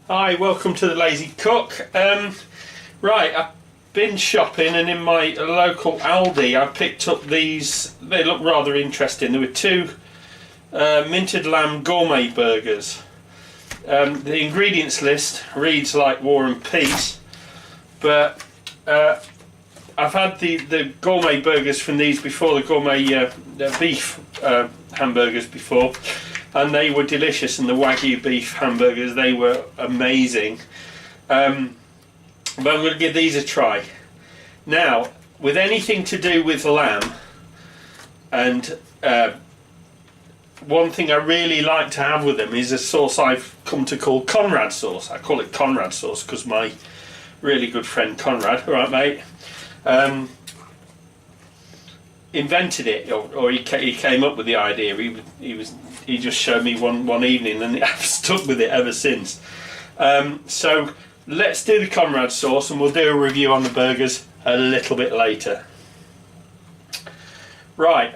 Hi, welcome to the Lazy Cook. Right, I've been shopping and in my local Aldi I picked up these. They look rather interesting. There were two minted lamb gourmet burgers. The ingredients list reads like War and Peace, but I've had the gourmet burgers from these before, the gourmet beef hamburgers before, and they were delicious, and the Wagyu beef hamburgers, they were amazing. But I'm going to give these a try. Now, with anything to do with lamb, and one thing I really like to have with them is a sauce I've come to call Conrad sauce. I call it Conrad sauce because my really good friend Conrad, alright mate, invented it, or he came up with the idea. He just showed me one evening, and I've stuck with it ever since. So let's do the Conrad sauce, and we'll do a review on the burgers a little bit later. Right,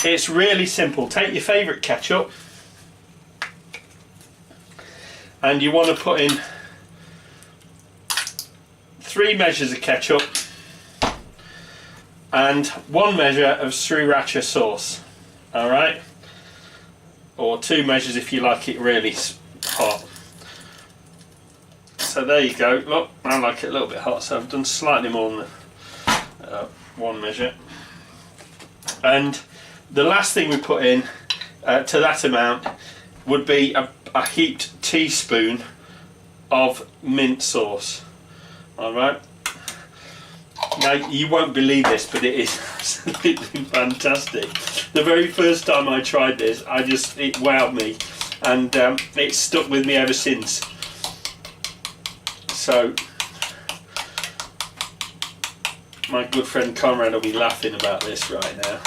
it's really simple. Take your favourite ketchup, and you want to put in 3 measures of ketchup and 1 measure of sriracha sauce, alright, or 2 measures if you like it really hot. So there you go. Look, I like it a little bit hot, so I've done slightly more than 1 measure. And the last thing we put in to that amount would be a heaped teaspoon of mint sauce. Alright. Now, you won't believe this, but it is absolutely fantastic. The very first time I tried this, it wowed me, and it's stuck with me ever since. So, my good friend Conrad will be laughing about this right now.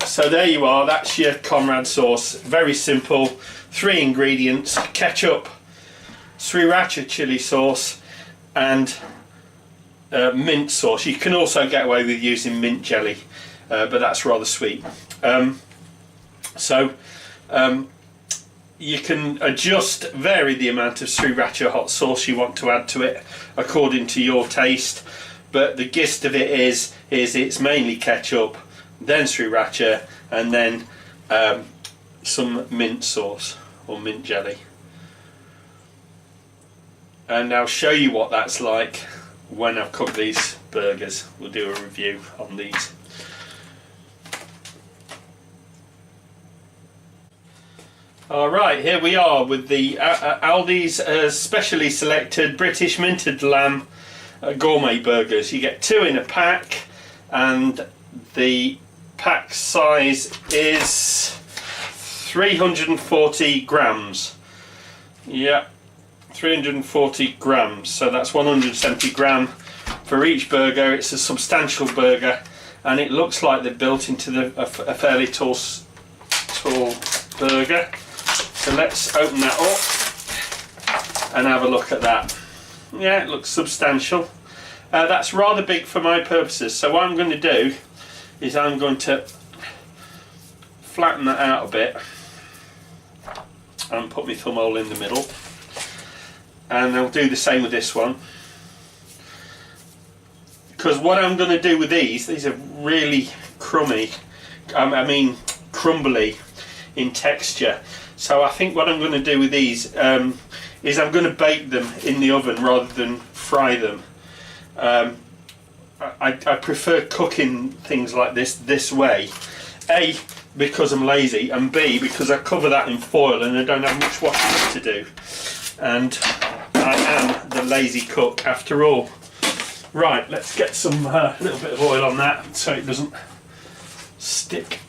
So there you are, that's your Conrad sauce. Very simple. 3 ingredients: ketchup, sriracha chili sauce, and mint sauce. You can also get away with using mint jelly, but that's rather sweet. You can vary the amount of sriracha hot sauce you want to add to it according to your taste, but the gist of it is it's mainly ketchup, then sriracha, and then some mint sauce or mint jelly. And I'll show you what that's like when I've cooked these burgers. We'll do a review on these. Alright, here we are with the Aldi's specially selected British minted lamb gourmet burgers. You get 2 in a pack, and the pack size is 340 grams. Yeah, 340 grams, so that's 170 gram for each burger. It's a substantial burger, and it looks like they're built into a fairly tall burger. So let's open that up and have a look at that. Yeah, it looks substantial. That's rather big for my purposes, so what I'm going to do is I'm going to flatten that out a bit and put my thumb hole in the middle, and I'll do the same with this one, because what I'm going to do with these are really crumbly in texture. So I think what I'm going to do with these is I'm going to bake them in the oven rather than fry them. I prefer cooking things like this way. A, because I'm lazy, and B, because I cover that in foil and I don't have much washing up to do. And I am the lazy cook after all. Right, let's get some little bit of oil on that so it doesn't stick.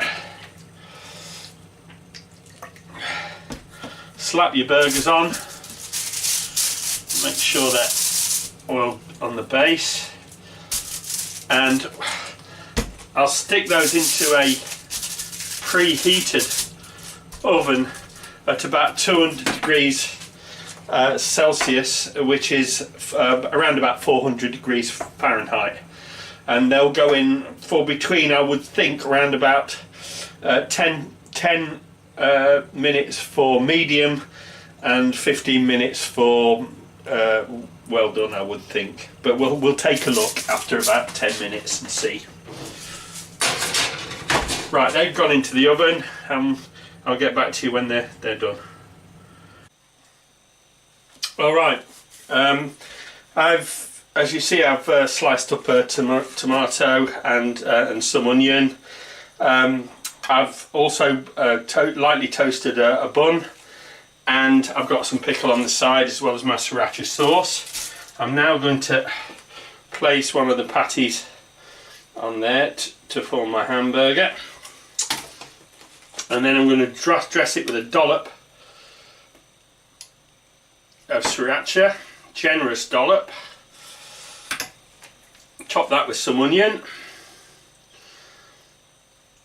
Slap your burgers on. Make sure that oil on the base, and I'll stick those into a preheated oven at about 200 degrees Celsius, which is around about 400 degrees Fahrenheit, and they'll go in for between, I would think, around about 10 minutes for medium and 15 minutes for well done, I would think. But we'll take a look after about 10 minutes and see. Right, they've gone into the oven. I'll get back to you when they're done. All right, as you see, I've sliced up a tomato and some onion. I've also lightly toasted a bun, and I've got some pickle on the side as well as my sriracha sauce. I'm now going to place one of the patties on there to form my hamburger, and then I'm going to dress it with a dollop of sriracha, generous dollop. Top that with some onion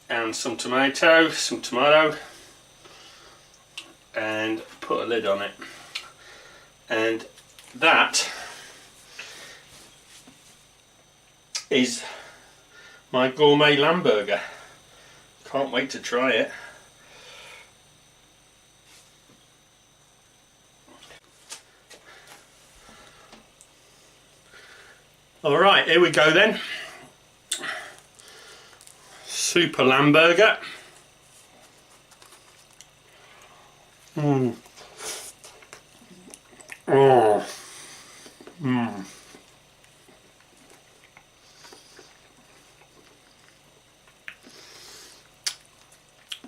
and some tomato, and put a lid on it. And that is my gourmet Lamburger. Can't wait to try it. Alright, here we go then. Super Lamburger. Oh.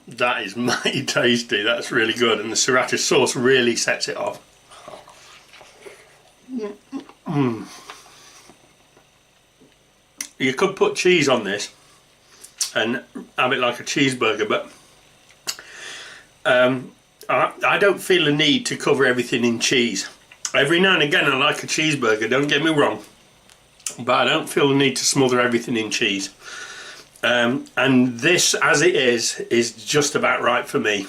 That is mighty tasty. That's really good, and the sriracha sauce really sets it off. You could put cheese on this and have it like a cheeseburger, but I don't feel a need to cover everything in cheese. Every now and again I like a cheeseburger, don't get me wrong, but I don't feel the need to smother everything in cheese. And this, as it is just about right for me.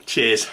Cheers.